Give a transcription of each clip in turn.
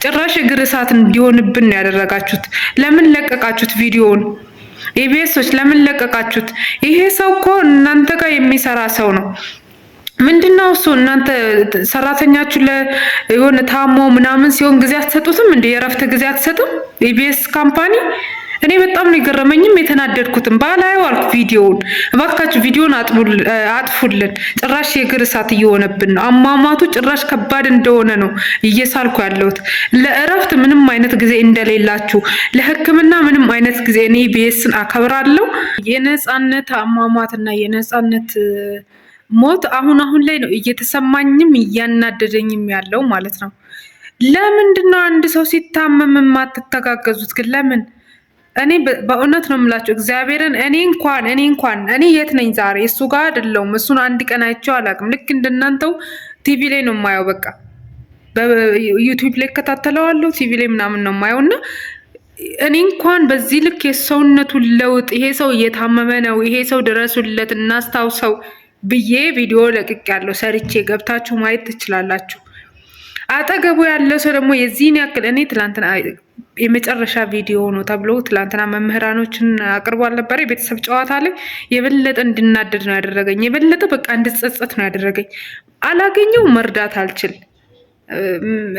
ጭራሽ እግር እሳት እንዲሆንብን ያደረጋችሁት። ለምን ለቀቃችሁት ቪዲዮውን? ኢቢኤሶች ለምን ለቀቃችሁት? ይሄ ሰው እኮ እናንተ ጋር የሚሰራ ሰው ነው። ምንድነው እሱ? እናንተ ሰራተኛችሁ ለሆነ ታሞ ምናምን ሲሆን ጊዜ አትሰጡትም እንዴ? የእረፍት ጊዜ አትሰጡም? ኢቢኤስ ካምፓኒ እኔ በጣም ነው የገረመኝም የተናደድኩትም። ባላየው አልኩ ቪዲዮውን። እባካችሁ ቪዲዮውን አጥፉልን። ጭራሽ የእግር እሳት እየሆነብን ነው። አሟሟቱ ጭራሽ ከባድ እንደሆነ ነው እየሳልኩ ያለሁት። ለእረፍት ምንም አይነት ጊዜ እንደሌላችሁ፣ ለሕክምና ምንም አይነት ጊዜ። እኔ ኢቢኤስን አከብራለሁ። የነጻነት አሟሟትና የነጻነት ሞት አሁን ላይ ነው እየተሰማኝም እያናደደኝም ያለው ማለት ነው። ለምንድን ነው አንድ ሰው ሲታመም የማትተጋገዙት ግን? ለምን? እኔ በእውነት ነው የምላቸው እግዚአብሔርን። እኔ የት ነኝ ዛሬ? እሱ ጋር አይደለሁም። እሱን አንድ ቀን አይቼው አላውቅም። ልክ እንደናንተው ቲቪ ላይ ነው የማየው። በቃ በዩቲዩብ ላይ እከታተለዋለሁ፣ ቲቪ ላይ ምናምን ነው የማየው። እና እኔ እንኳን በዚህ ልክ የሰውነቱን ለውጥ ይሄ ሰው እየታመመ ነው፣ ይሄ ሰው ድረሱለት፣ እናስታውሰው ብዬ ቪዲዮ ለቅቄያለሁ። ሰርቼ ገብታችሁ ማየት ትችላላችሁ። አጠገቡ ያለ ሰው ደግሞ የዚህን ያክል እኔ ትላንትና የመጨረሻ ቪዲዮ ነው ተብሎ ትላንትና መምህራኖችን አቅርቦ አልነበረ? የቤተሰብ ጨዋታ ላይ የበለጠ እንድናደድ ነው ያደረገኝ። የበለጠ በቃ እንድጸጸት ነው ያደረገኝ። አላገኘው መርዳት አልችል።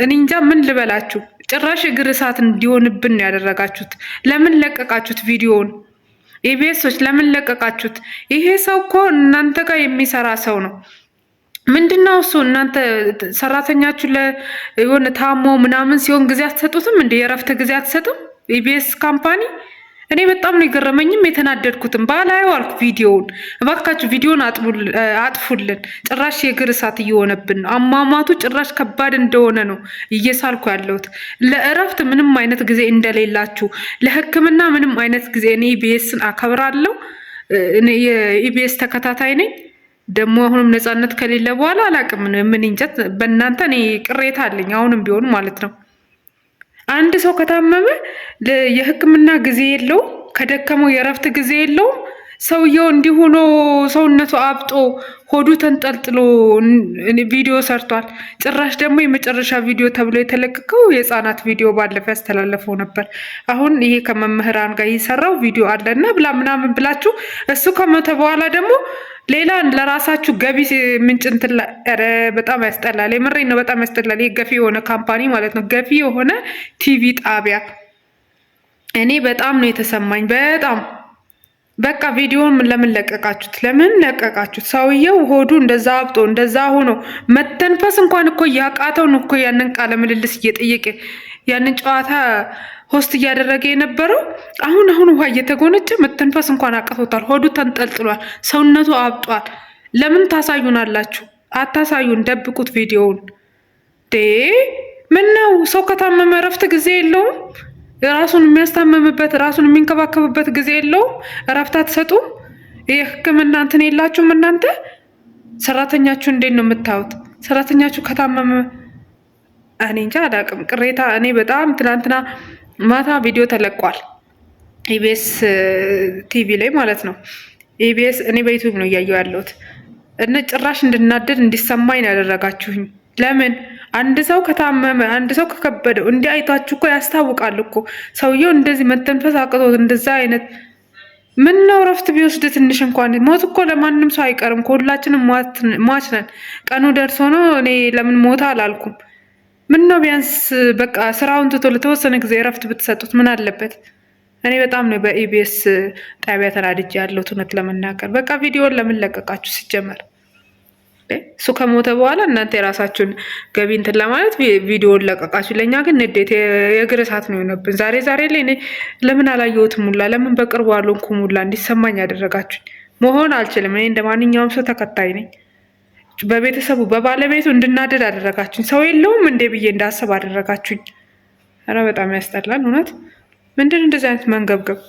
እኔ እንጃ ምን ልበላችሁ። ጭራሽ እግር እሳት እንዲሆንብን ነው ያደረጋችሁት። ለምን ለቀቃችሁት ቪዲዮውን? ኢቢኤሶች ለምን ለቀቃችሁት? ይሄ ሰው እኮ እናንተ ጋር የሚሰራ ሰው ነው። ምንድነው እሱ? እናንተ ሰራተኛችሁ ለሆነ ታሞ ምናምን ሲሆን ጊዜ አትሰጡትም እንዴ? የእረፍት ጊዜ አትሰጡም? ኢቢኤስ ካምፓኒ እኔ በጣም ነው የገረመኝም የተናደድኩትም። ባላየው አልኩ ቪዲዮውን። እባካችሁ ቪዲዮውን አጥፉልን። ጭራሽ የእግር እሳት እየሆነብን ነው። አሟሟቱ ጭራሽ ከባድ እንደሆነ ነው እየሳልኩ ያለሁት። ለእረፍት ምንም አይነት ጊዜ እንደሌላችሁ፣ ለሕክምና ምንም አይነት ጊዜ። እኔ ኢቢኤስን አከብራለሁ። የኢቢኤስ ተከታታይ ነኝ። ደግሞ አሁንም ነፃነት ከሌለ በኋላ አላቅም ምን እንጀት በእናንተ። እኔ ቅሬታ አለኝ አሁንም ቢሆን ማለት ነው። አንድ ሰው ከታመመ የህክምና ጊዜ የለውም፣ ከደከመው የእረፍት ጊዜ የለውም። ሰውየው እንዲሆኖ ሰውነቱ አብጦ ሆዱ ተንጠልጥሎ ቪዲዮ ሰርቷል። ጭራሽ ደግሞ የመጨረሻ ቪዲዮ ተብሎ የተለቀቀው የህፃናት ቪዲዮ ባለፈ ያስተላለፈው ነበር። አሁን ይሄ ከመምህራን ጋር የሰራው ቪዲዮ አለና ብላ ምናምን ብላችሁ እሱ ከሞተ በኋላ ደግሞ ሌላ ለራሳችሁ ገቢ ምንጭ እንትን። ኧረ በጣም ያስጠላል። የምሬን ነው፣ በጣም ያስጠላል። ይሄ ገፊ የሆነ ካምፓኒ ማለት ነው፣ ገፊ የሆነ ቲቪ ጣቢያ። እኔ በጣም ነው የተሰማኝ፣ በጣም በቃ። ቪዲዮን ለምን ለቀቃችሁት? ለምን ለቀቃችሁት? ሰውየው ሆዱ እንደዛ አብጦ እንደዛ ሆኖ መተንፈስ እንኳን እኮ ያቃተው ነው እኮ ያንን ቃለ ምልልስ እየጠየቀ ያንን ጨዋታ ሆስት እያደረገ የነበረው። አሁን ውሃ እየተጎነጨ መተንፈስ እንኳን አቅቶታል። ሆዱ ተንጠልጥሏል፣ ሰውነቱ አብጧል። ለምን ታሳዩናላችሁ? አታሳዩን፣ ደብቁት ቪዲዮውን። ምን ነው ሰው ከታመመ እረፍት ጊዜ የለውም? ራሱን የሚያስታመምበት ራሱን የሚንከባከብበት ጊዜ የለውም? እረፍት አትሰጡም? የህክምና እንትን የላችሁም እናንተ? ሰራተኛችሁ እንዴት ነው የምታዩት? ሰራተኛችሁ ከታመመ እኔ እንጃ አላውቅም። ቅሬታ እኔ በጣም ትናንትና ማታ ቪዲዮ ተለቋል ኢቢኤስ ቲቪ ላይ ማለት ነው። ኢቢኤስ እኔ በዩቱብ ነው እያየሁ ያለሁት። እነ ጭራሽ እንድናደድ እንዲሰማኝ ነው ያደረጋችሁኝ። ለምን? አንድ ሰው ከታመመ አንድ ሰው ከከበደው እንዲህ አይታችሁ እኮ ያስታውቃል እኮ ሰውየው እንደዚህ መተንፈስ አቅቶት እንደዛ አይነት ምን ነው እረፍት ቢወስድ ትንሽ እንኳን። ሞት እኮ ለማንም ሰው አይቀርም፣ ሁላችንም ሟች ነን። ቀኑ ደርሶ ነው። እኔ ለምን ሞታ አላልኩም። ምን ነው ቢያንስ በቃ ስራውን ትቶ ለተወሰነ ጊዜ እረፍት ብትሰጡት ምን አለበት? እኔ በጣም ነው በኢቢኤስ ጣቢያ ተናድጄ ያለሁት እውነት ለመናገር። በቃ ቪዲዮን ለምን ለቀቃችሁ? ሲጀመር እሱ ከሞተ በኋላ እናንተ የራሳችሁን ገቢ እንትን ለማለት ቪዲዮን ለቀቃችሁ። ለእኛ ግን ንዴት የእግር እሳት ነው የሆነብን። ዛሬ ላይ እኔ ለምን አላየሁትም ሁላ፣ ለምን በቅርቡ አልሆንኩም ሁላ እንዲሰማኝ ያደረጋችሁኝ። መሆን አልችልም። እኔ እንደ ማንኛውም ሰው ተከታይ ነኝ። በቤተሰቡ በባለቤቱ እንድናደድ አደረጋችሁኝ። ሰው የለውም እንዴ ብዬ እንዳስብ አደረጋችሁኝ። ኧረ በጣም ያስጠላል እውነት። ምንድን እንደዚህ አይነት መንገብገብ